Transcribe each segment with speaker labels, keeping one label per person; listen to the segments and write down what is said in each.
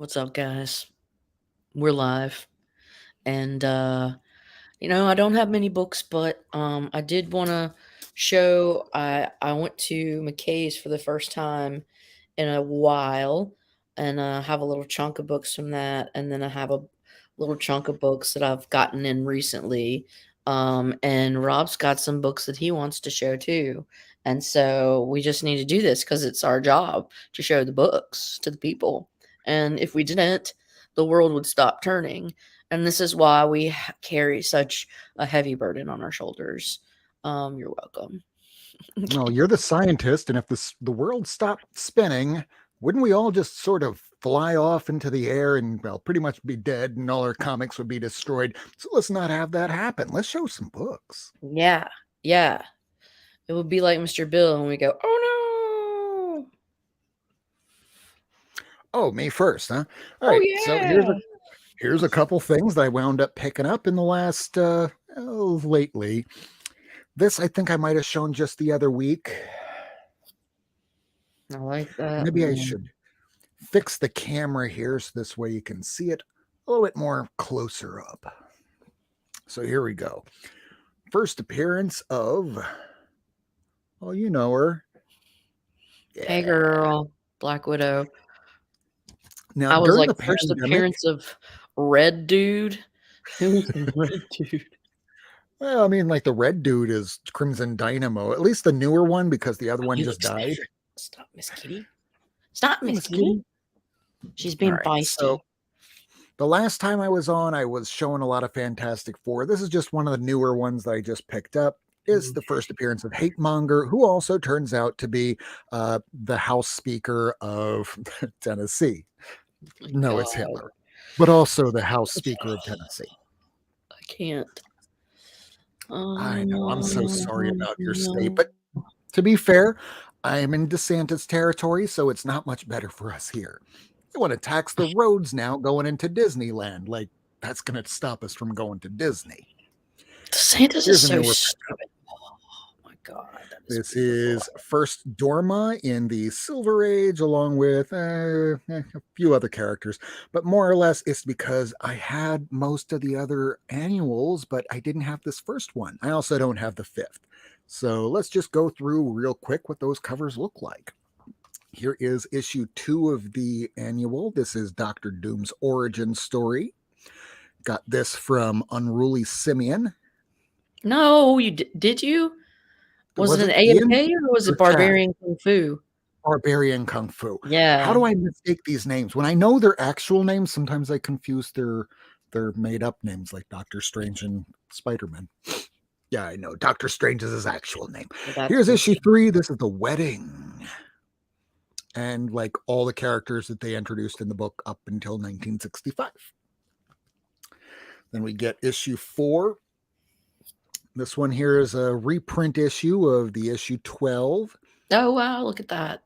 Speaker 1: What's up, guys? We're live. And I don't have many books, but I did want to show I went to McKay's for the first time in a while, and have a little chunk of books from that, and then I have a little chunk of books that I've gotten in recently. And Rob's got some books that he wants to show too. And so we just need to do this because it's our job to show the books to the people. And if we didn't, the world would stop turning. And this is why we carry such a heavy burden on our shoulders. You're welcome.
Speaker 2: No, you're the scientist, and if the world stopped spinning, wouldn't we all just sort of fly off into the air and, well, pretty much be dead and all our comics would be destroyed? So let's not have that happen. Let's show some books.
Speaker 1: Yeah, yeah. It would be like Mr. Bill, and we go, "Oh no!
Speaker 2: Oh, me first, huh? All
Speaker 1: Oh
Speaker 2: right. So
Speaker 1: yeah!"
Speaker 2: here's a couple things that I wound up picking up in the last lately. This I think I might have shown just the other week.
Speaker 1: I like that
Speaker 2: Maybe I
Speaker 1: one.
Speaker 2: should fix the camera here so this way you can see it a little bit more closer up. So here we go. First appearance of, well, you know her.
Speaker 1: Yeah. Hey girl, Black Widow.
Speaker 2: Now,
Speaker 1: I was
Speaker 2: during
Speaker 1: like,
Speaker 2: the
Speaker 1: first
Speaker 2: pandemic,
Speaker 1: appearance of Red Dude? Who's the Red Dude?
Speaker 2: well, I mean, like the red dude is Crimson Dynamo, at least the newer one, because the other one
Speaker 1: He
Speaker 2: just
Speaker 1: looks
Speaker 2: died.
Speaker 1: better. Stop, Miss Kitty. Stop,
Speaker 2: Hey,
Speaker 1: Miss
Speaker 2: Miss
Speaker 1: Kitty.
Speaker 2: Kitty.
Speaker 1: She's
Speaker 2: All
Speaker 1: being
Speaker 2: right. So
Speaker 1: feisty.
Speaker 2: the last time I was on, I was showing a lot of Fantastic Four. This is just one of the newer ones that I just picked up. Is the first appearance of Hate Monger, who also turns out to be the House Speaker of Tennessee. No,
Speaker 1: God,
Speaker 2: it's Hitler, but also the House Speaker of Tennessee.
Speaker 1: I can't.
Speaker 2: I know. I'm so sorry about your state.
Speaker 1: No.
Speaker 2: But to be fair, I am in DeSantis territory, so it's not much better for us here. They want to tax the roads now going into Disneyland. Like, that's going to stop us from going to Disney.
Speaker 1: DeSantis is
Speaker 2: Here's a
Speaker 1: so
Speaker 2: newer.
Speaker 1: stupid. Oh my God, that is
Speaker 2: This
Speaker 1: beautiful.
Speaker 2: is first Dorma in the Silver Age, along with a few other characters. But more or less, it's because I had most of the other annuals, but I didn't have this first one. I also don't have the fifth. So let's just go through real quick what those covers look like. Here is issue 2 of the annual. This is Doctor Doom's origin story. Got this from Unruly Simeon.
Speaker 1: No, did you? Was
Speaker 2: Was
Speaker 1: it an
Speaker 2: it Ian
Speaker 1: AFK or was
Speaker 2: or
Speaker 1: it
Speaker 2: Chad?
Speaker 1: Barbarian Kung Fu?
Speaker 2: Barbarian Kung Fu. How
Speaker 1: Yeah,
Speaker 2: do I mistake these names? When I know their actual names, sometimes I confuse their made up names like Doctor Strange and Spider-Man. Yeah, I know. Doctor Strange is his actual name.
Speaker 1: that's
Speaker 2: Here's issue
Speaker 1: goofy.
Speaker 2: 3. This is the wedding. And like all the characters that they introduced in the book up until 1965. Then we get issue 4. This one here is a reprint issue of the issue 12.
Speaker 1: Oh wow, look at that.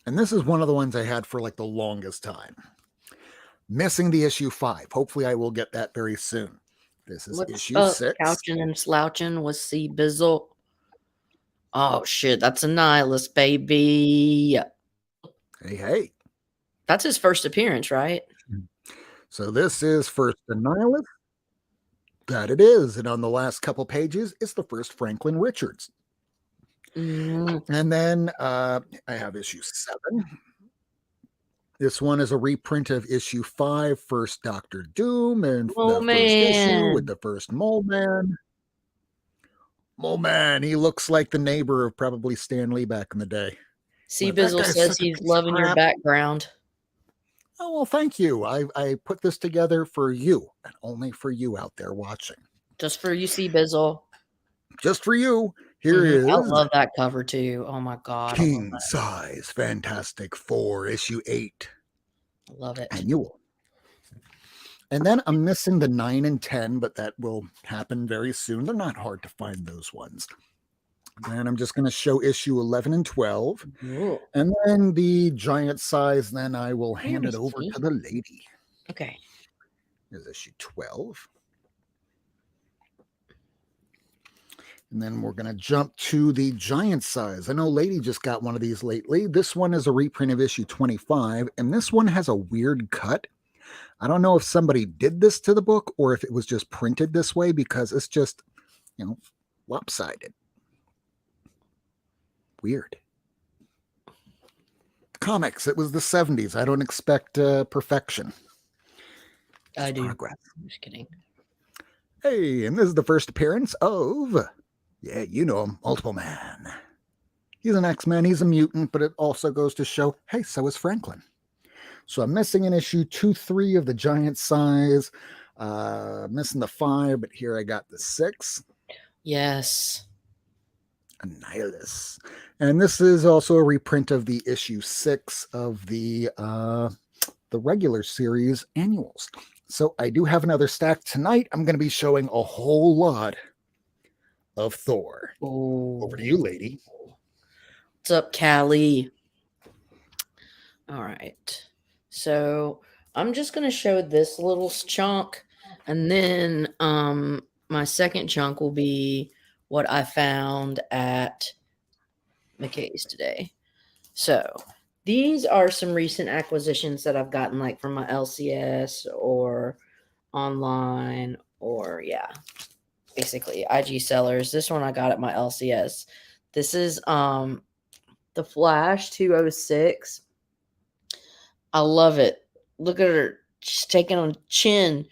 Speaker 2: And this is one of the ones I had for like the longest time. Missing the issue 5. Hopefully I will get that very soon. This is
Speaker 1: What's
Speaker 2: issue
Speaker 1: up,
Speaker 2: 6.
Speaker 1: couching and slouching with C Bizzle? Oh shit, that's a nihilist, baby.
Speaker 2: Hey.
Speaker 1: That's his first appearance, right?
Speaker 2: So this is first Annihilus. That it is. And on the last couple pages, it's the first Franklin Richards. And then I have issue 7. This one is a reprint of issue 5, first Doctor Doom, and the first issue with the first Mole Man. Mole Man, he looks like the neighbor of probably Stan Lee back in the day.
Speaker 1: C Bizzle says he's loving your background.
Speaker 2: Oh, well, thank you. I put this together for you, and only for you out there watching.
Speaker 1: Just for you, C Bizzle.
Speaker 2: Just for you. Here is.
Speaker 1: I love that cover too. Oh my God.
Speaker 2: King Size Fantastic Four, issue 8.
Speaker 1: I love it.
Speaker 2: Annual. And then I'm missing the 9 and 10, but that will happen very soon. They're not hard to find, those ones. And I'm just going to show issue 11 and 12. Ooh. And then the giant size, then I will hand it over to the lady.
Speaker 1: Okay.
Speaker 2: Here's issue 12. And then we're going to jump to the giant size. I know Lady just got one of these lately. This one is a reprint of issue 25, and this one has a weird cut. I don't know if somebody did this to the book or if it was just printed this way because it's just, lopsided. Weird. Comics, it was the 70s. I don't expect perfection.
Speaker 1: I
Speaker 2: Just
Speaker 1: do.
Speaker 2: progress.
Speaker 1: I'm just kidding.
Speaker 2: Hey, and this is the first appearance of, yeah, you know him, Multiple Man. He's an X-Men, he's a mutant, but it also goes to show, hey, so is Franklin. So I'm missing an issue 2-3 of the giant size, missing the 5, but here I got the 6.
Speaker 1: Yes.
Speaker 2: Annihilus. And this is also a reprint of the issue 6 of the regular series annuals. So I do have another stack tonight. I'm going to be showing a whole lot of Thor.
Speaker 1: Oh.
Speaker 2: Over to you, Lady.
Speaker 1: What's up, Callie? All right. So I'm just gonna show this little chunk, and then my second chunk will be what I found at McKay's today. So these are some recent acquisitions that I've gotten, like from my LCS or online, or basically IG sellers. This one I got at my LCS. This is the Flash 206. I love it. Look at her. She's taking on chin.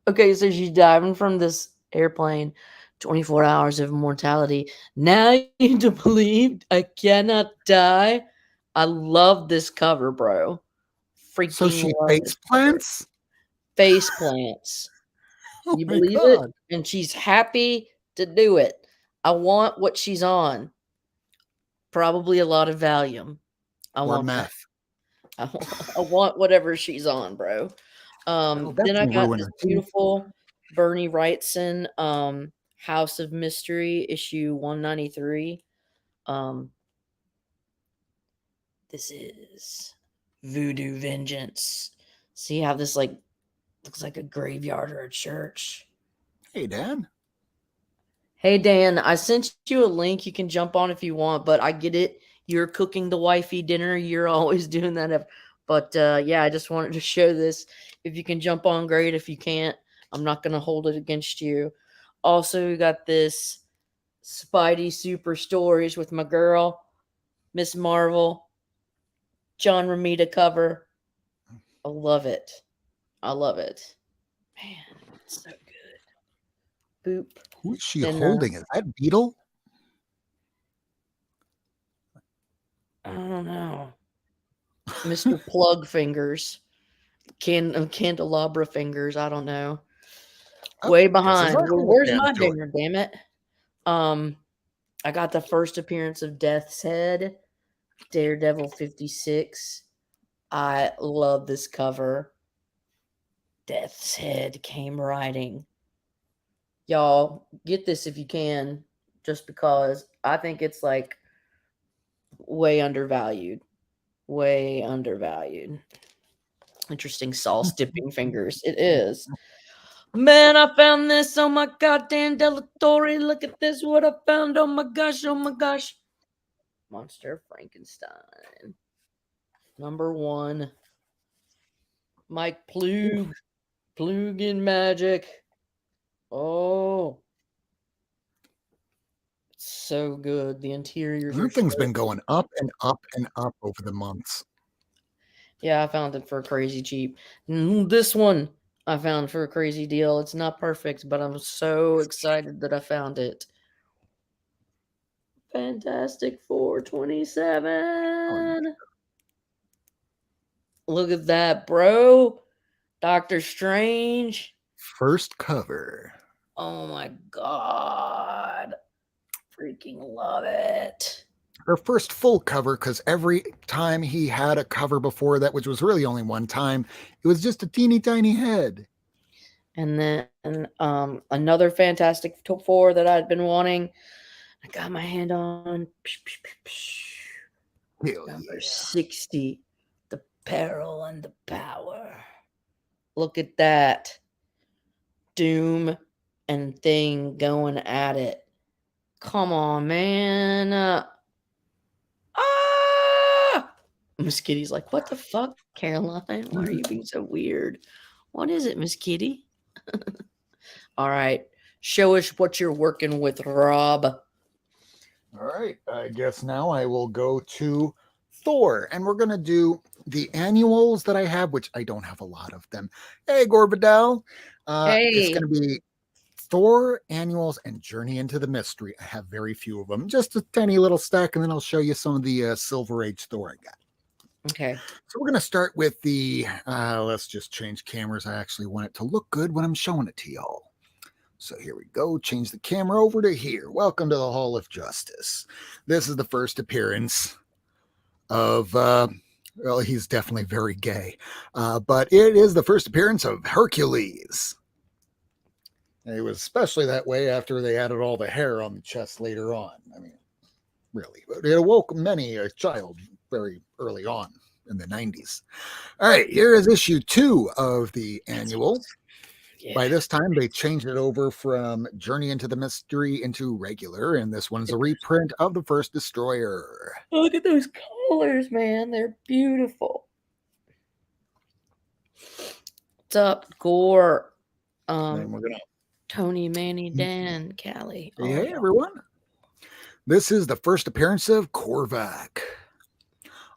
Speaker 1: Okay, so she's diving from this airplane. 24 hours of mortality. Now you to believe I cannot die. I love this cover, bro. Freaking
Speaker 2: So she
Speaker 1: love
Speaker 2: face
Speaker 1: this cover.
Speaker 2: plants?
Speaker 1: Face plants.
Speaker 2: Oh
Speaker 1: You
Speaker 2: my
Speaker 1: believe it?
Speaker 2: God.
Speaker 1: And she's happy to do it. I want what she's on. Probably a lot of Valium. I
Speaker 2: Or
Speaker 1: want that.
Speaker 2: meth.
Speaker 1: I want whatever she's on, bro.
Speaker 2: Well, that
Speaker 1: Then I
Speaker 2: can
Speaker 1: got
Speaker 2: ruin
Speaker 1: this
Speaker 2: her too.
Speaker 1: beautiful Bernie Wrightson House of Mystery issue 193. Um, this is Voodoo Vengeance. See how this like looks like a graveyard or a church.
Speaker 2: Hey, Dan.
Speaker 1: Hey Dan, I sent you a link. You can jump on if you want, but I get it. You're cooking the wifey dinner. You're always doing that. But yeah, I just wanted to show this. If you can jump on, great. If you can't, I'm not going to hold it against you. Also, we got this Spidey Super Stories with my girl, Miss Marvel, John Romita cover. I love it. I love it. Man, it's so good. Boop.
Speaker 2: Who is she
Speaker 1: Then
Speaker 2: holding? Is that Beetle?
Speaker 1: I don't know. Mr. Plug Fingers. Candelabra Fingers. I don't know.
Speaker 2: Oh,
Speaker 1: Way
Speaker 2: guess it's
Speaker 1: behind.
Speaker 2: our
Speaker 1: Well, where's
Speaker 2: hologram
Speaker 1: my
Speaker 2: to it.
Speaker 1: dinner, damn it? Um, I got the first appearance of Death's Head, Daredevil 56. I love this cover. Death's Head came riding. Y'all, get this if you can, just because I think it's like way undervalued. Way undervalued. Interesting sauce dipping fingers. It is. Man, I found this. Oh my goddamn Delatory. Look at this. What I found. Oh my gosh. Oh my gosh. Monster Frankenstein. Number 1. Mike Plug. Plug in magic. Oh. So good. The interiors are
Speaker 2: That
Speaker 1: so
Speaker 2: thing's been
Speaker 1: good.
Speaker 2: going up and up and up over the months.
Speaker 1: Yeah, I found it for a crazy cheap. This one I found for a crazy deal. It's not perfect, but I'm so excited that I found it. Fantastic Four
Speaker 2: Oh, yeah.
Speaker 1: 27. Look at that, bro. Doctor Strange.
Speaker 2: First cover.
Speaker 1: Oh my god. Freaking love it.
Speaker 2: Her first full cover, because every time he had a cover before that, which was really only one time, it was just a teeny tiny head.
Speaker 1: And then another Fantastic Four that I'd been wanting. I got my hand on
Speaker 2: Hell
Speaker 1: number
Speaker 2: yeah.
Speaker 1: 60. The Peril and the Power. Look at that. Doom and Thing going at it. Come on, man. Ah! Miss Kitty's like, what the fuck, Caroline? Why are you being so weird? What is it, Miss Kitty? All right. Show us what you're working with, Rob.
Speaker 2: All right, I guess now I will go to Thor, and we're going to do the annuals that I have, which I don't have a lot of them. Hey, Gorbadel. It's going
Speaker 1: Hey.
Speaker 2: to be Thor annuals and Journey into the Mystery. I have very few of them, just a tiny little stack, and then I'll show you some of the Silver Age Thor I got.
Speaker 1: Okay.
Speaker 2: So we're going to start with the, let's just change cameras. I actually want it to look good when I'm showing it to y'all. So here we go. Change the camera over to here. Welcome to the Hall of Justice. This is the first appearance of, well, he's definitely very gay, but it is the first appearance of Hercules. And it was especially that way after they added all the hair on the chest later on. I mean, really, but it awoke many a child very early on in the 90s. All right, here is issue 2 of the annual.
Speaker 1: Yeah.
Speaker 2: By this time, they changed it over from Journey into the Mystery into regular, and this one's a reprint of the first Destroyer.
Speaker 1: Look at those colors, man. They're beautiful. What's up, Gore?
Speaker 2: And we're gonna
Speaker 1: Tony, Manny, Dan, Callie, all
Speaker 2: hey
Speaker 1: y'all.
Speaker 2: everyone. This is the first appearance of Korvac.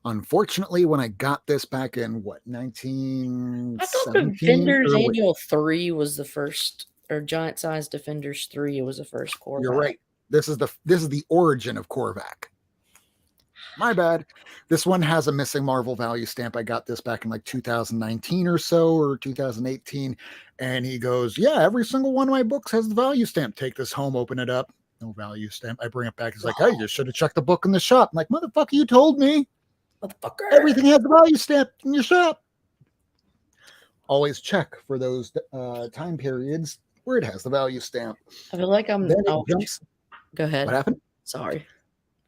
Speaker 2: Unfortunately, when I got this back in what
Speaker 1: I thought
Speaker 2: 1917
Speaker 1: Defenders
Speaker 2: early,
Speaker 1: Annual 3 was the first, or Giant Size Defenders 3 was the first
Speaker 2: you're
Speaker 1: Corvette.
Speaker 2: right. This is the origin of Korvac. My bad. This one has a missing Marvel value stamp. I got this back in like 2019 or so, or 2018. And he goes, yeah, every single one of my books has the value stamp. Take this home, open it up. No value stamp. I bring it back. He's like, hey, you should have checked the book in the shop. I'm like, motherfucker, you told me.
Speaker 1: Motherfucker.
Speaker 2: Everything has the value stamp in your shop. Always check for those time periods where it has the value stamp.
Speaker 1: I feel like I'm.
Speaker 2: Then it
Speaker 1: Oh,
Speaker 2: jumps.
Speaker 1: go ahead.
Speaker 2: What happened?
Speaker 1: Sorry.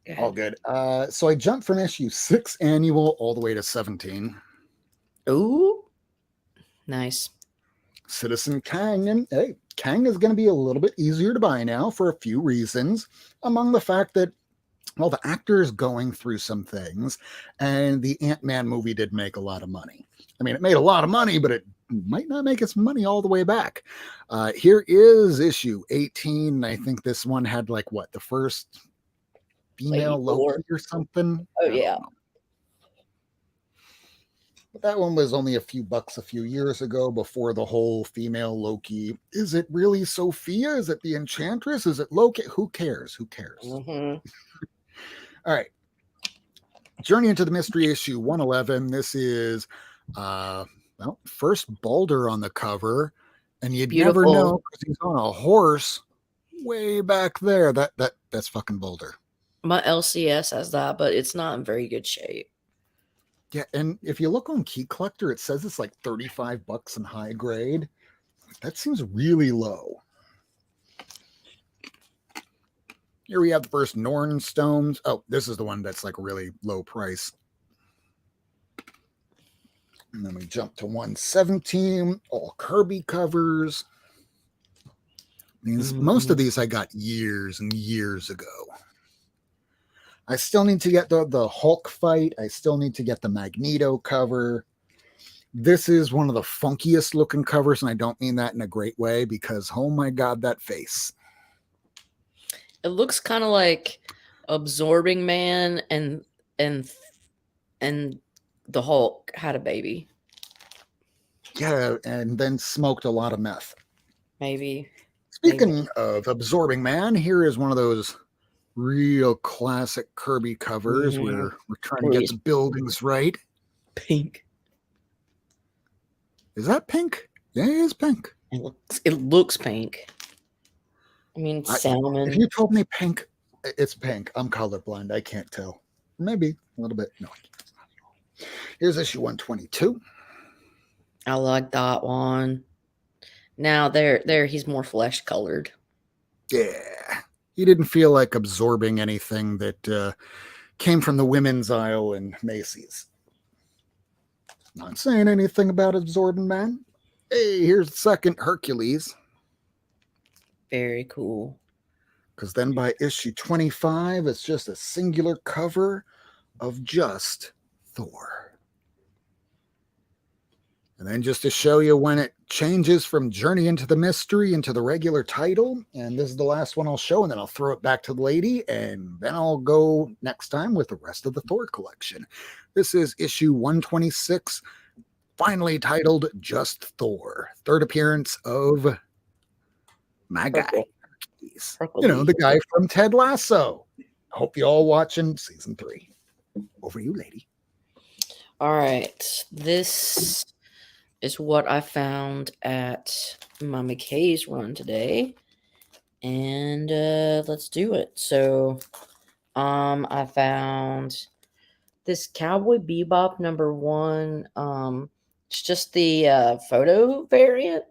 Speaker 1: Go
Speaker 2: All
Speaker 1: ahead.
Speaker 2: good. So I jumped from issue 6 annual all the way to 17.
Speaker 1: Ooh. Nice.
Speaker 2: Citizen Kang. And hey, Kang is going to be a little bit easier to buy now for a few reasons. Among the fact that, well, the actor is going through some things, and the Ant-Man movie did make a lot of money. I mean, it made a lot of money, but it might not make its money all the way back. Here is issue 18. I think this one had like what, the first
Speaker 1: Lady
Speaker 2: female
Speaker 1: Thor.
Speaker 2: Loki or something?
Speaker 1: Oh,
Speaker 2: I don't
Speaker 1: yeah.
Speaker 2: know. But that one was only a few bucks a few years ago before the whole female Loki. Is it really Sophia? Is it the Enchantress? Is it Loki? Who cares? Who cares?
Speaker 1: Mm-hmm.
Speaker 2: All right. Journey into the Mystery issue 111. This is, well, first Balder on the cover. And you'd never
Speaker 1: Beautiful.
Speaker 2: know because he's on a horse way back there. That's fucking Balder.
Speaker 1: My LCS has that, but it's not in very good shape.
Speaker 2: Yeah, and if you look on Key Collector, it says it's like 35 bucks in high grade. That seems really low. Here we have the first Norn Stones. Oh, this is the one that's like really low price. And then we jump to 117, all Kirby covers. Most of these I got years and years ago. I still need to get the Hulk fight. I still need to get the Magneto cover. This is one of the funkiest looking covers, and I don't mean that in a great way because, oh my God, that face.
Speaker 1: It looks kind of like Absorbing Man and the Hulk had a baby.
Speaker 2: Yeah, and then smoked a lot of meth.
Speaker 1: Maybe.
Speaker 2: Speaking of Absorbing Man, here is one of those real classic Kirby covers where we're trying to get the buildings right.
Speaker 1: Pink.
Speaker 2: Is that pink? Yeah, it is pink.
Speaker 1: It looks pink. I mean, salmon.
Speaker 2: If you told me pink, it's pink. I'm colorblind. I can't tell. Maybe a little bit. No, here's issue 122.
Speaker 1: I like that one. Now there he's more flesh colored.
Speaker 2: Yeah. He didn't feel like absorbing anything that came from the women's aisle in Macy's. Not saying anything about Absorbing Man. Hey, here's the second Hercules.
Speaker 1: Very cool.
Speaker 2: Because then by issue 25, it's just a singular cover of just Thor. And then just to show you when it changes from Journey into the Mystery into the regular title, and this is the last one I'll show, and then I'll throw it back to the lady, and then I'll go next time with the rest of the Thor collection. This is issue 126, finally titled Just Thor. Third appearance of my guy.
Speaker 1: Purple.
Speaker 2: You know,
Speaker 1: Purple.
Speaker 2: the guy from Ted Lasso. Hope you all watching season 3. Over you, lady.
Speaker 1: All right. This is what I found at my McKay's run today. And let's do it. So I found this Cowboy Bebop #1. It's just the photo variant.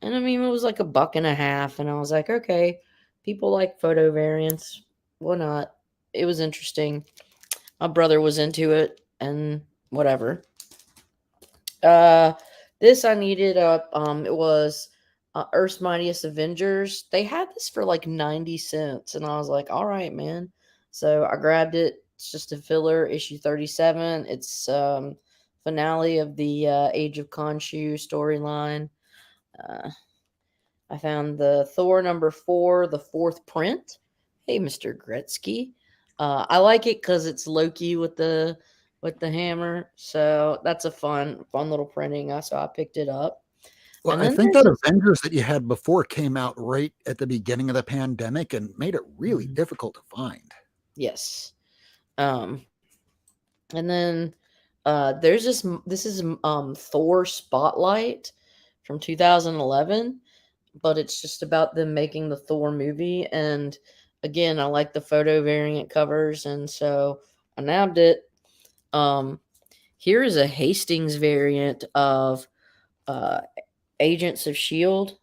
Speaker 1: And I mean, it was like $1.50. And I was like, okay, people like photo variants. Why not? It was interesting. My brother was into it and whatever. Uh, this I needed up. It was Earth's Mightiest Avengers. They had this for like 90 cents, and I was like, all right, man. So I grabbed it. It's just a filler, issue 37. It's finale of the Age of Khonshu storyline. Uh, I found the Thor #4, the fourth print. Hey, Mr. Gretzky. I like it because it's Loki with the hammer. So that's a fun little printing. So I picked it up.
Speaker 2: Well,
Speaker 1: And
Speaker 2: I
Speaker 1: then
Speaker 2: think
Speaker 1: there's
Speaker 2: that
Speaker 1: this.
Speaker 2: Avengers that you had before came out right at the beginning of the pandemic and made it really
Speaker 1: Mhm.
Speaker 2: difficult to find.
Speaker 1: Yes. Um, and then there's this. This is Thor Spotlight from 2011, but it's just about them making the Thor movie. And again, I like the photo variant covers, and so I nabbed it. Um, Here is a Hastings variant of uh, Agents of Shield,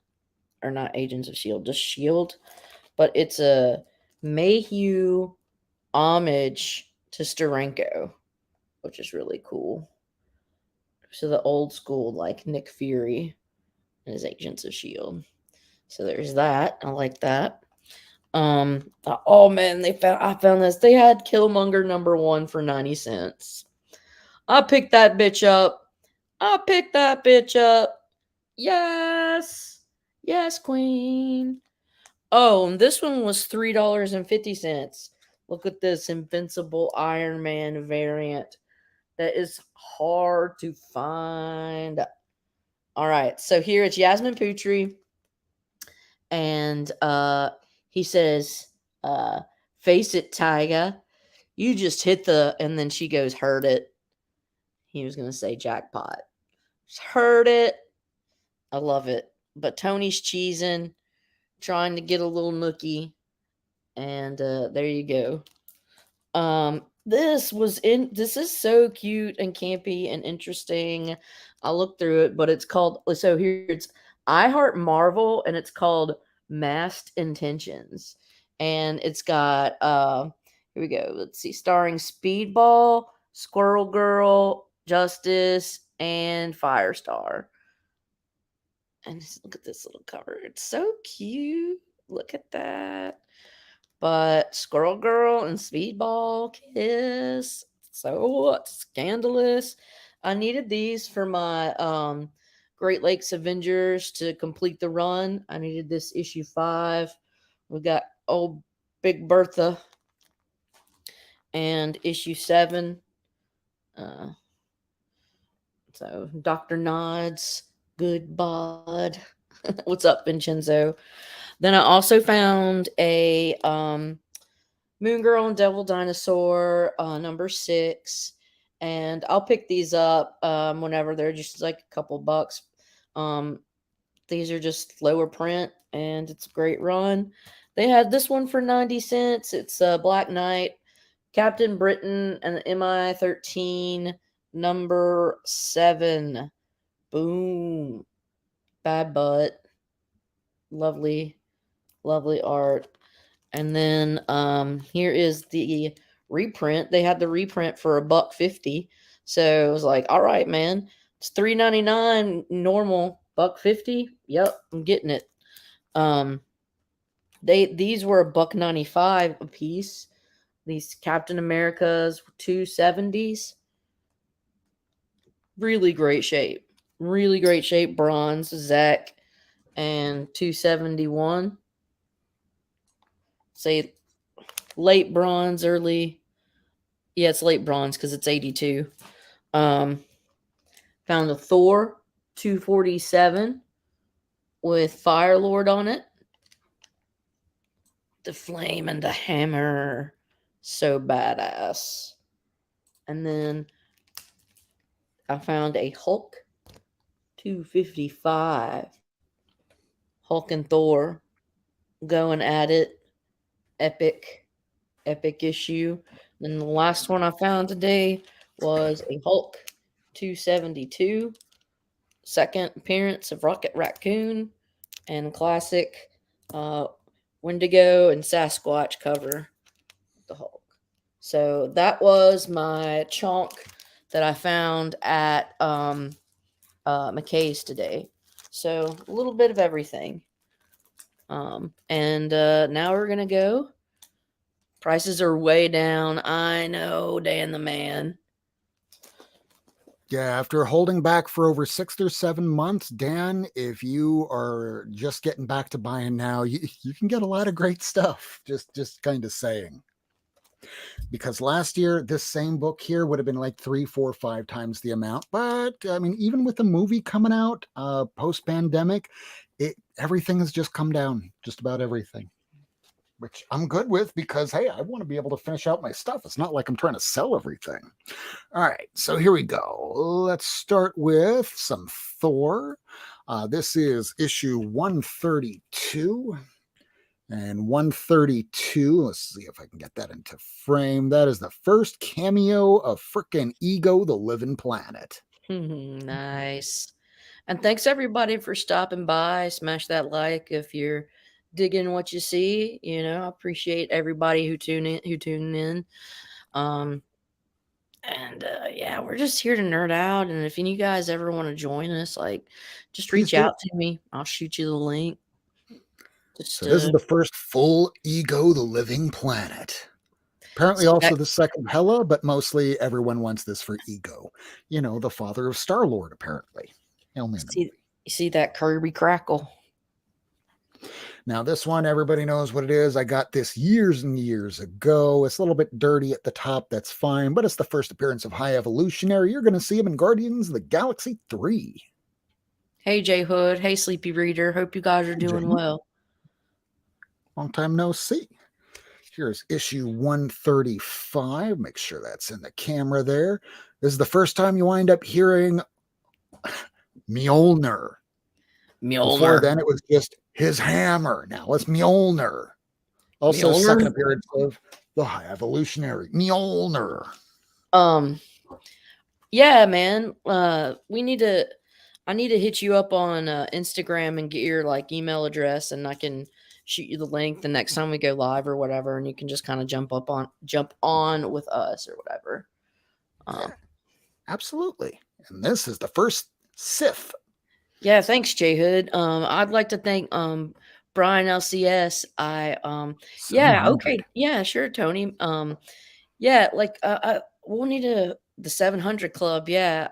Speaker 1: or not Agents of Shield, just Shield, but it's a Mayhew homage to Steranko, which is really cool. So the old school, like Nick Fury and his Agents of Shield. So there's that. I like that. Oh man, I found this. They had Killmonger #1 for 90 cents. I picked that bitch up. I picked that bitch up. Yes. Yes, queen. Oh, and this one was $3.50. Look at this Invincible Iron Man variant. That is hard to find. All right, so here it's Yasmin Putri, and he says, "Face it, Tyga. You just hit the," and then she goes, "Heard it." He was gonna say jackpot. Just heard it. I love it. But Tony's cheesing, trying to get a little nookie, and there you go. This is so cute and campy and interesting. I looked through it, but it's called, so here it's I Heart Marvel, and it's called Masked Intentions. And it's got here we go. Let's see, starring Speedball, Squirrel Girl, Justice, and Firestar. And just look at this little cover. It's so cute. Look at that. But Squirrel Girl and Speedball kiss. So scandalous. I needed these for my Great Lakes Avengers to complete the run. I needed this issue 5. We got old Big Bertha and issue 7. Uh, so Dr. Nods, good bod. What's up, Vincenzo? Then I also found a Moon Girl and Devil Dinosaur, #6. And I'll pick these up whenever they're just like a couple bucks. Um, these are just lower print, and it's a great run. They had this one for 90 cents. It's Black Knight, Captain Britain, and MI13 #7. Boom. Bad butt. Lovely, lovely art. And then here is the reprint. They had the reprint for $1.50. So it was like, all right, man. It's $3.99 normal, $1.50. Yep, I'm getting it. Um These were $1.95 a piece. These Captain Americas 270s, really great shape. Really great shape. Bronze, Zach, and 271. Say late bronze, early. Yeah, it's late bronze because it's 82. Um, Found a Thor 247 with Fire Lord on it. The flame and the hammer. So badass. And then I found a Hulk 255. Hulk and Thor going at it. Epic, epic issue. And the last one I found today was a Hulk 272. Second appearance of Rocket Raccoon and classic uh, Wendigo and Sasquatch cover the Hulk. So that was my chonk that I found at McKay's today. So a little bit of everything. And now we're gonna go. Prices are way down. I know, Dan the man.
Speaker 2: Yeah, after holding back for over 6 or 7 months, Dan, if you are just getting back to buying now, you can get a lot of great stuff. Just kind of saying. Because last year, this same book here would have been like 3, 4, 5 times the amount. But I mean, even with the movie coming out post-pandemic, everything has just come down, just about everything. Which I'm good with because hey, I want to be able to finish out my stuff. It's not like I'm trying to sell everything. All right, so here we go. Let's start with some Thor. This is issue 132. And 132, let's see if I can get that into frame. That is the first cameo of frickin' Ego, the Living Planet.
Speaker 1: Nice. And thanks everybody for stopping by. Smash that like if you're digging what you see. I appreciate everybody who tune in. Um, and yeah, we're just here to nerd out. And if you guys ever want to join us, like, just
Speaker 2: Please
Speaker 1: reach
Speaker 2: do.
Speaker 1: out to me. I'll shoot you the link.
Speaker 2: So
Speaker 1: Just
Speaker 2: this is the first full Ego, the Living Planet. Apparently
Speaker 1: see
Speaker 2: also
Speaker 1: that.
Speaker 2: the second Hela, but mostly everyone wants this for Ego. The father of Star-Lord, apparently. Only in the
Speaker 1: See,
Speaker 2: movie.
Speaker 1: you see that Kirby crackle.
Speaker 2: Now, this one, everybody knows what it is. I got this years and years ago. It's a little bit dirty at the top. That's fine. But it's the first appearance of High Evolutionary. You're going to see him in Guardians of the Galaxy 3.
Speaker 1: Hey J Hood. Hey Sleepy Reader. Hope you guys are
Speaker 2: Hey,
Speaker 1: doing
Speaker 2: Jamie.
Speaker 1: well.
Speaker 2: Long time no see. Here's issue 135. Make sure that's in the camera there. This is the first time you wind up hearing Mjolnir. Before
Speaker 1: Mjolnir.
Speaker 2: then, it was just his hammer. Now it's Mjolnir. Also, second
Speaker 1: Mjolnir.
Speaker 2: appearance of the High Evolutionary, Mjolnir.
Speaker 1: Um. Yeah, man. I need to hit you up on Instagram and get your like email address, and I can shoot you the link the next time we go live or whatever, and you can just kind of jump on with us or whatever.
Speaker 2: Yeah,
Speaker 1: Um,
Speaker 2: absolutely. And this is the first Sith.
Speaker 1: yeah, thanks, J Hood. I'd like to thank Brian LCS. Yeah,
Speaker 2: 700.
Speaker 1: okay, yeah, sure, Tony. Yeah, like we'll need the 700 club. Yeah,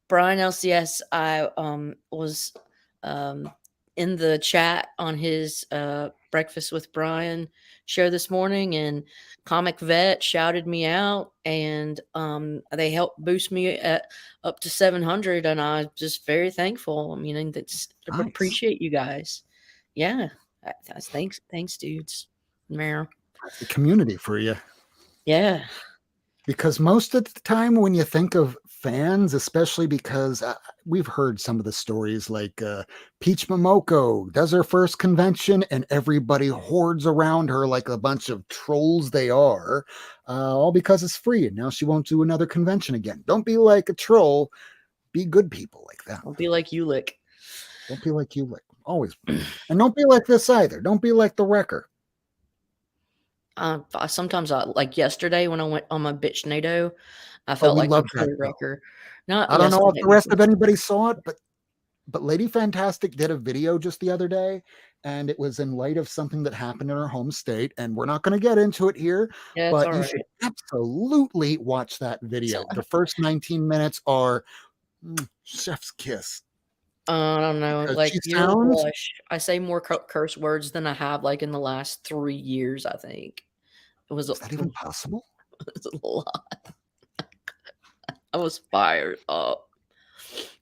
Speaker 1: Brian LCS, I was um, in the chat on his Breakfast with Brian show this morning, and Comic Vet shouted me out, and they helped boost me up to 700, and I'm just very thankful. I mean, I
Speaker 2: Nice.
Speaker 1: appreciate you guys. Yeah, thanks, dudes. Meow.
Speaker 2: That's the community for you.
Speaker 1: Yeah.
Speaker 2: Because most of the time, when you think of fans, especially because we've heard some of the stories like Peach Momoko does her first convention and everybody hordes around her like a bunch of trolls they are, all because it's free. And now she won't do another convention again. Don't be like a troll. Be good people like them.
Speaker 1: Don't be like Ulick.
Speaker 2: Don't be like you. Like always. And don't be like this either. Don't be like the wrecker.
Speaker 1: Sometimes like yesterday when I went on my bitch NATO, I
Speaker 2: Oh,
Speaker 1: felt
Speaker 2: we
Speaker 1: like a
Speaker 2: love that
Speaker 1: true
Speaker 2: show.
Speaker 1: wrecker. Not
Speaker 2: I don't know if
Speaker 1: yesterday.
Speaker 2: the rest of anybody saw it, but but Lady Fantastic did a video just the other day, and it was in light of something that happened in her home state. And we're not going to get into it here,
Speaker 1: Yeah, it's
Speaker 2: but
Speaker 1: all
Speaker 2: you
Speaker 1: right.
Speaker 2: should absolutely watch that video. The first 19 minutes are chef's kiss
Speaker 1: I don't know.
Speaker 2: because
Speaker 1: Like
Speaker 2: she
Speaker 1: you're the
Speaker 2: sounds.
Speaker 1: blush. I say more curse words than I have like in the last 3 years. I think it was a,
Speaker 2: Is that even possible?
Speaker 1: it was a lot. I was fired up.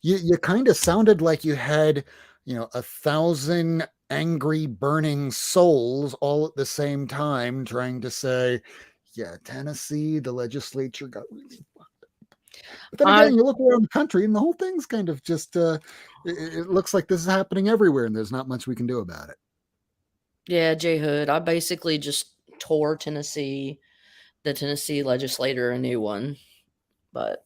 Speaker 2: You kind of sounded like you had, 1,000 angry burning souls all at the same time trying to say, yeah, Tennessee, the legislature got really. But then
Speaker 1: I
Speaker 2: again, you look around the country and the whole thing's kind of just it looks like this is happening everywhere and there's not much we can do about it.
Speaker 1: Yeah, J Hood. I basically just tore Tennessee, the Tennessee legislator, a new one, but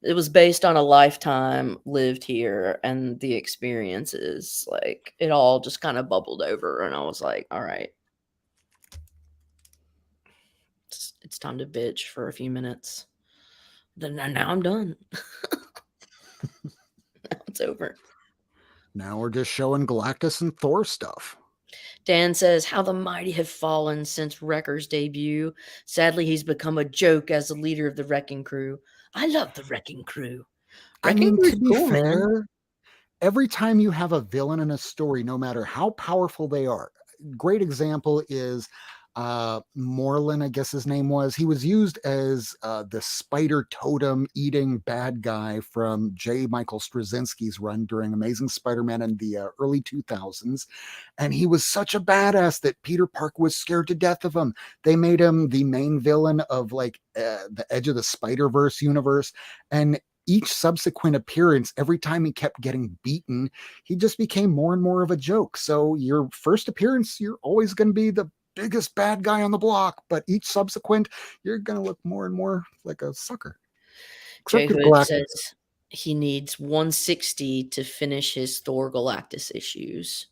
Speaker 1: it was based on a lifetime lived here and the experiences. Like it all just kind of bubbled over, and I was like, all right, it's time to bitch for a few minutes. Then now I'm done. Now it's over.
Speaker 2: Now we're just showing Galactus and Thor stuff.
Speaker 1: Dan says, how the mighty have fallen since Wrecker's debut. Sadly, he's become a joke as the leader of the Wrecking Crew. I love the Wrecking Crew.
Speaker 2: I
Speaker 1: Wrecking
Speaker 2: mean, to
Speaker 1: Crew's
Speaker 2: be
Speaker 1: cool, man.
Speaker 2: fair, every time you have a villain in a story, no matter how powerful they are, great example is Moreland, I guess his name was. He was used as the spider totem eating bad guy from J. Michael Straczynski's run during Amazing Spider-Man in the early 2000s. And he was such a badass that Peter Parker was scared to death of him. They made him the main villain of like the Edge of the Spider-Verse universe. And each subsequent appearance, every time he kept getting beaten, he just became more and more of a joke. So your first appearance, you're always going to be the biggest bad guy on the block, but each subsequent, you're going to look more and more like a sucker.
Speaker 1: J
Speaker 2: Except with
Speaker 1: Hood
Speaker 2: Galactus.
Speaker 1: says he needs 160 to finish his Thor Galactus issues.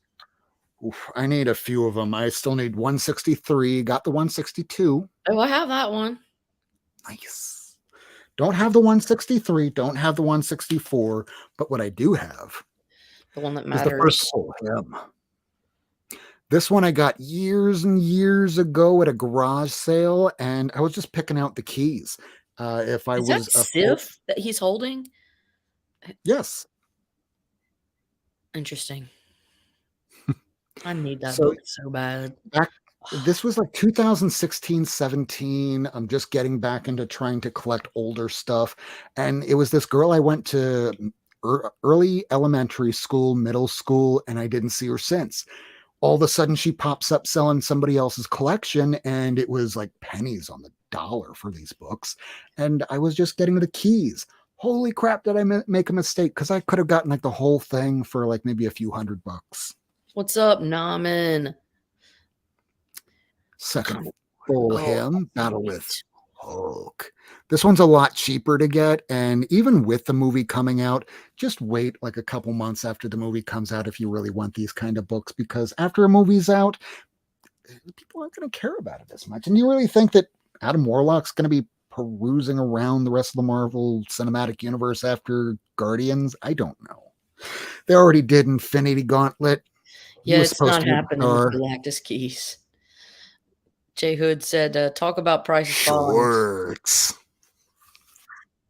Speaker 2: Oof, I need a few of them. I still need 163. Got the 162.
Speaker 1: Oh, I have that one.
Speaker 2: Nice. Don't have the 163. Don't have the 164. But what I do have
Speaker 1: The one that
Speaker 2: is the first
Speaker 1: matters.
Speaker 2: full him. This one I got years and years ago at a garage sale, and I was just picking out the keys. If I
Speaker 1: Is that
Speaker 2: was a full,
Speaker 1: Sif that he's holding?
Speaker 2: yes.
Speaker 1: Interesting. I need that
Speaker 2: So
Speaker 1: book so bad.
Speaker 2: back, this was like 2016, 17. I'm just getting back into trying to collect older stuff, and it was this girl I went to early elementary school, middle school, and I didn't see her since. All of a sudden she pops up selling somebody else's collection, and it was like pennies on the dollar for these books, and I was just getting the keys. Holy crap, did I make a mistake? Because I could have gotten like the whole thing for like maybe a few $100.
Speaker 1: What's up, Namen?
Speaker 2: Second
Speaker 1: Come
Speaker 2: full
Speaker 1: Oh,
Speaker 2: him, Battle with
Speaker 1: wait.
Speaker 2: Hulk. This one's a lot cheaper to get, and even with the movie coming out, just wait like a couple months after the movie comes out if you really want these kind of books, because after a movie's out, people aren't going to care about it as much. And you really think that Adam Warlock's going to be perusing around the rest of the Marvel Cinematic Universe after Guardians? I don't know. They already did Infinity Gauntlet. He
Speaker 1: Yeah,
Speaker 2: was
Speaker 1: it's
Speaker 2: supposed
Speaker 1: not
Speaker 2: to be the
Speaker 1: happening with
Speaker 2: star.
Speaker 1: Galactus Keys. J Hood said, talk about prices falling.
Speaker 2: Shorts.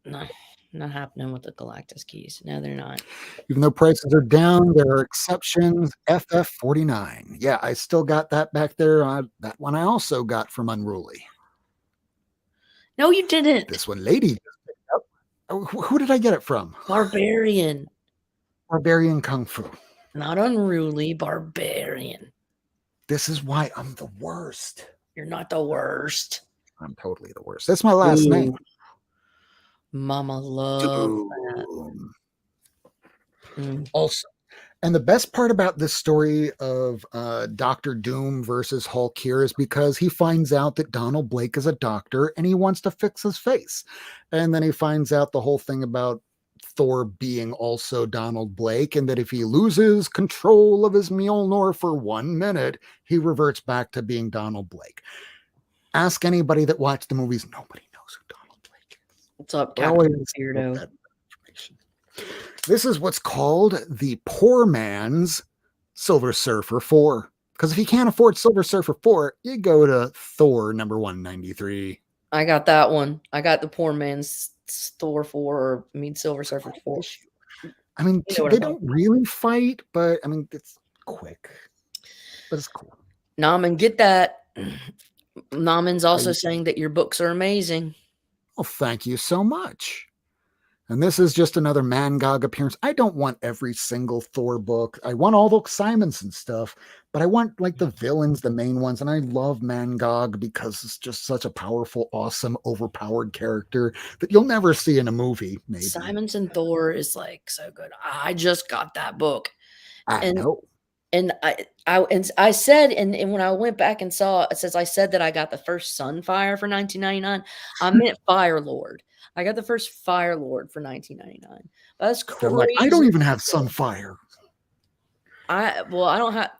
Speaker 1: No, not happening with the Galactus Keys. No, they're not.
Speaker 2: Even though prices are down, there are exceptions. FF49. Yeah, I still got that back there. That one I also got from Unruly.
Speaker 1: No, you didn't.
Speaker 2: This one, Lady, just picked up. Oh, who did I get it from?
Speaker 1: Barbarian.
Speaker 2: Barbarian Kung Fu.
Speaker 1: Not unruly, barbarian.
Speaker 2: This is why I'm the worst.
Speaker 1: You're not the worst.
Speaker 2: I'm totally the worst. That's my last name.
Speaker 1: Ooh, Mama love that.
Speaker 2: Doom.
Speaker 1: Mm.
Speaker 2: Also, and the best part about this story of Doctor Doom versus Hulk here is because he finds out that Donald Blake is a doctor and he wants to fix his face. And then he finds out the whole thing about Thor being also Donald Blake, and that if he loses control of his Mjolnir for 1 minute, he reverts back to being Donald Blake. Ask anybody that watched the movies, nobody knows who Donald Blake is.
Speaker 1: What's up,
Speaker 2: They
Speaker 1: Captain
Speaker 2: always
Speaker 1: Beardo?
Speaker 2: that information. This is what's called the poor man's Silver Surfer 4. Because if you can't afford Silver Surfer 4, you go to Thor number 193.
Speaker 1: I got that one. I got the poor man's Thor 4, or I mean Silver Surfer 4.
Speaker 2: I mean,
Speaker 1: You know what
Speaker 2: they
Speaker 1: I'm talking
Speaker 2: don't
Speaker 1: about.
Speaker 2: really fight, but I mean, it's quick, but it's cool.
Speaker 1: Naman, get that. Naman's also
Speaker 2: I,
Speaker 1: saying that your books are amazing.
Speaker 2: well, thank you so much. And this is just another Mangog appearance. I don't want every single Thor book. I want all the Simonson stuff, but I want like the villains, the main ones. And I love Mangog because it's just such a powerful, awesome, overpowered character that you'll never see in a movie, maybe.
Speaker 1: Simonson Thor is like so good. I just got that book.
Speaker 2: I
Speaker 1: And
Speaker 2: know.
Speaker 1: I said, and when I went back and saw it, says I said that I got the first Sunfire for 1999. I meant Fire Lord. I got the first Fire Lord for 1999. That's
Speaker 2: I'm like, I don't
Speaker 1: crazy.
Speaker 2: even have Sunfire.
Speaker 1: I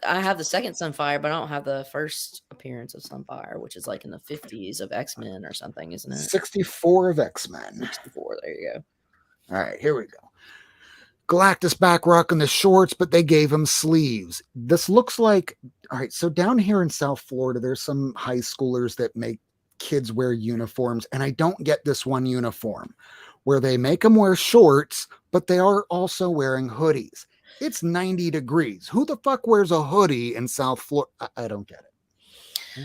Speaker 1: have the second Sunfire, but I don't have the first appearance of Sunfire, which is like in the 50s of X-Men or something, isn't it?
Speaker 2: 64 of X-Men.
Speaker 1: 64. There you go.
Speaker 2: All right, here we go. Galactus back rocking the shorts, but they gave him sleeves. This looks like, all right, so down here in South Florida, there's some high schoolers that make kids wear uniforms, and I don't get this one uniform where they make them wear shorts, but they are also wearing hoodies. It's 90 degrees. Who the fuck wears a hoodie in South Florida? I don't get it.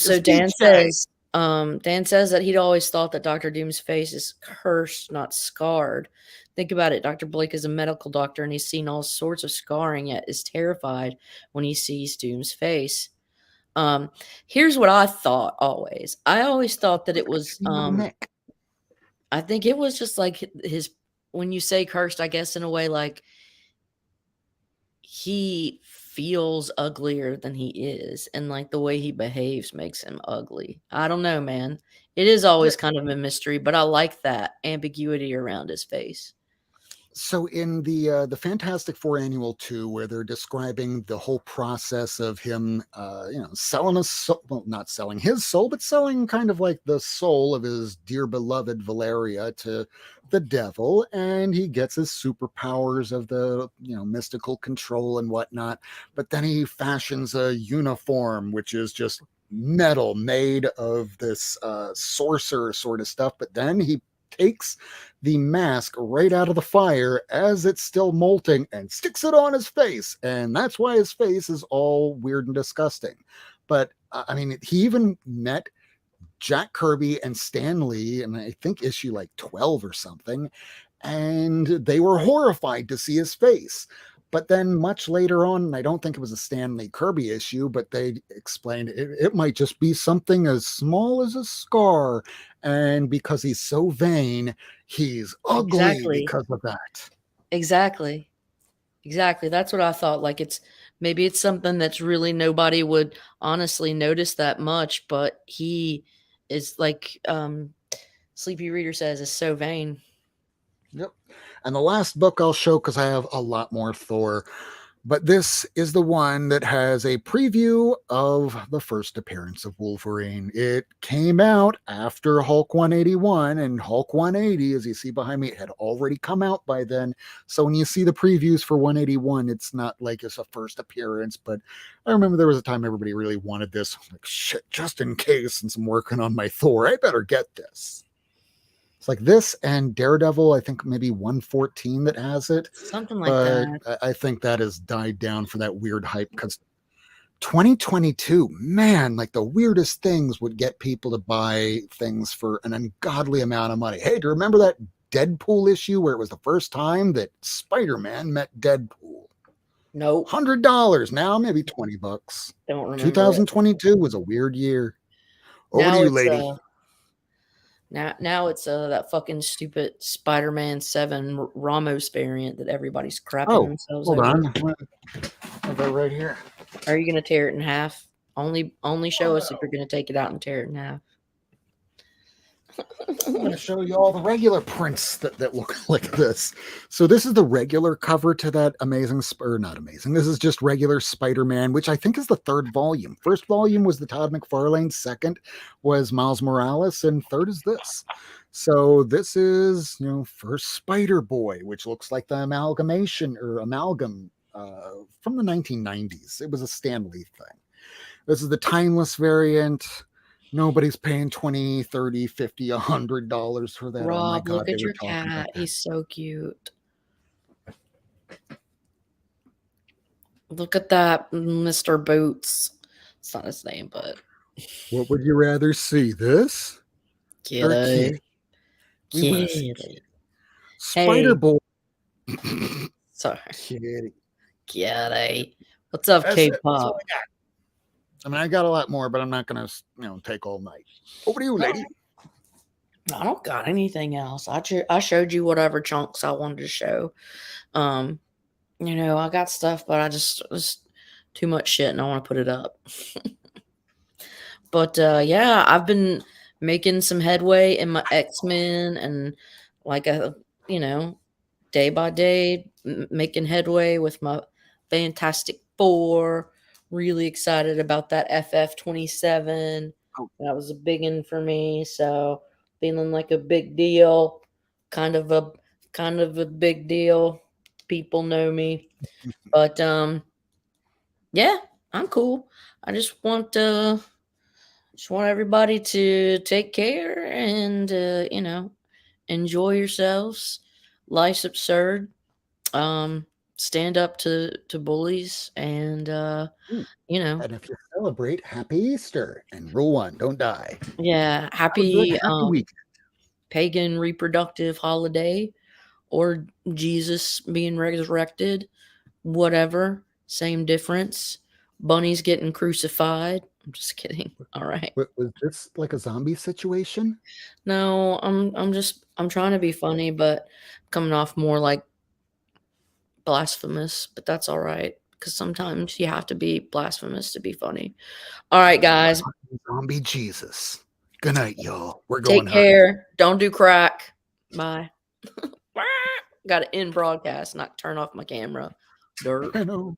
Speaker 1: So
Speaker 2: It's BJ.
Speaker 1: Dan says that he'd always thought that Dr. Doom's face is cursed, not scarred. Think about it. Dr. Blake is a medical doctor and he's seen all sorts of scarring, yet is terrified when he sees Doom's face. Here's what I thought always. I always thought that it was
Speaker 2: Nick.
Speaker 1: I think it was just like his, when you say cursed, I guess in a way like he feels uglier than he is, and like the way he behaves makes him ugly. I don't know, man. It is
Speaker 2: Yeah,
Speaker 1: always kind of a mystery, but I like that ambiguity around his face.
Speaker 2: so in the Fantastic Four Annual 2, where they're describing the whole process of him, selling a soul, well, not selling his soul, but selling kind of like the soul of his dear beloved Valeria to the devil, and he gets his superpowers of the mystical control and whatnot. But then he fashions a uniform, which is just metal made of this sorcerer sort of stuff. But then he takes the mask right out of the fire as it's still molting and sticks it on his face. And that's why his face is all weird and disgusting. But I mean, he even met Jack Kirby and Stan Lee, and I think issue like 12 or something, and they were horrified to see his face. But then much later on, and I don't think it was a Stanley Kirby issue, but they explained it might just be something as small as a scar. And because he's so vain, he's ugly
Speaker 1: Exactly.
Speaker 2: because of that.
Speaker 1: Exactly. Exactly. That's what I thought. Like maybe it's something that's really nobody would honestly notice that much, but he is like Sleepy Reader says is so vain.
Speaker 2: Yep. And the last book I'll show, because I have a lot more Thor, but this is the one that has a preview of the first appearance of Wolverine. It came out after Hulk 181, and Hulk 180, as you see behind me, had already come out by then. So when you see the previews for 181, it's not like it's a first appearance. But I remember there was a time everybody really wanted this. Like, shit, just in case, since I'm working on my Thor, I better get this. It's like this and Daredevil, I think maybe 114 that has it,
Speaker 1: Something like
Speaker 2: but
Speaker 1: that.
Speaker 2: I think that has died down for that weird hype because 2022, man, like the weirdest things would get people to buy things for an ungodly amount of money. Hey, do you remember that Deadpool issue where it was the first time that Spider-Man met Deadpool?
Speaker 1: Nope.
Speaker 2: $100 now, maybe $20.
Speaker 1: Don't remember it.
Speaker 2: 2022 was a weird year. Over to
Speaker 1: Now
Speaker 2: you,
Speaker 1: it's
Speaker 2: lady.
Speaker 1: now it's that fucking stupid Spider-Man 7 Ramos variant that everybody's crapping
Speaker 2: Oh,
Speaker 1: themselves
Speaker 2: hold
Speaker 1: over.
Speaker 2: on. I'll go right here.
Speaker 1: Are you gonna tear it in half? Only show us if you're gonna take it out and tear it in half.
Speaker 2: I'm going to show you all the regular prints that look like this. So this is the regular cover to that amazing, or not amazing. This is just regular Spider-Man, which I think is the third volume. First volume was the Todd McFarlane. Second was Miles Morales, and third is this. So this is, first Spider Boy, which looks like the amalgamation or amalgam from the 1990s. It was a Stan Lee thing. This is the timeless variant. Nobody's paying 20, 30, 50, $100 for that. Oh my
Speaker 1: Rob,
Speaker 2: God,
Speaker 1: look
Speaker 2: they
Speaker 1: at
Speaker 2: were
Speaker 1: your
Speaker 2: talking about
Speaker 1: cat.
Speaker 2: that.
Speaker 1: He's so cute. Look at that, Mr. Boots. It's not his name, but
Speaker 2: What would you rather see, this or
Speaker 1: kitty.
Speaker 2: Kitty? We want to see
Speaker 1: Kitty.
Speaker 2: Kitty. Spider
Speaker 1: Hey,
Speaker 2: Boy.
Speaker 1: sorry.
Speaker 2: Kitty.
Speaker 1: Kitty. What's up,
Speaker 2: That's it. That's all
Speaker 1: K-pop?
Speaker 2: I got. I mean, I got a lot more, but I'm not going to, take all night. Over to you, lady.
Speaker 1: I don't got anything else. I showed you whatever chunks I wanted to show. Um, I got stuff, but I just was too much shit, and I want to put it up. But yeah, I've been making some headway in my X-Men, and like you know, day by day, making headway with my Fantastic Four. Really excited about that FF27.
Speaker 2: Oh,
Speaker 1: That was a big one for me. So feeling like a big deal, kind of a big deal. People know me, but yeah, I'm cool. I just want everybody to take care and enjoy yourselves. Life's absurd. Um, stand up to bullies, and
Speaker 2: ooh.
Speaker 1: you know,
Speaker 2: And if you celebrate, happy Easter. And rule one, don't die.
Speaker 1: yeah,
Speaker 2: Have a good,
Speaker 1: happy
Speaker 2: happy week.
Speaker 1: pagan reproductive holiday, or Jesus being resurrected, whatever, same difference. Bunny's getting crucified. I'm just kidding. All right.
Speaker 2: Was this like a zombie situation?
Speaker 1: No, I'm trying to be funny, but coming off more like blasphemous, but that's all right because sometimes you have to be blasphemous to be funny. All right, guys,
Speaker 2: Zombie Jesus. Good night, y'all. We're going
Speaker 1: take
Speaker 2: hunting.
Speaker 1: care. Don't do crack. Bye. Got to end broadcast, not turn off my camera. Dirt.
Speaker 2: I know.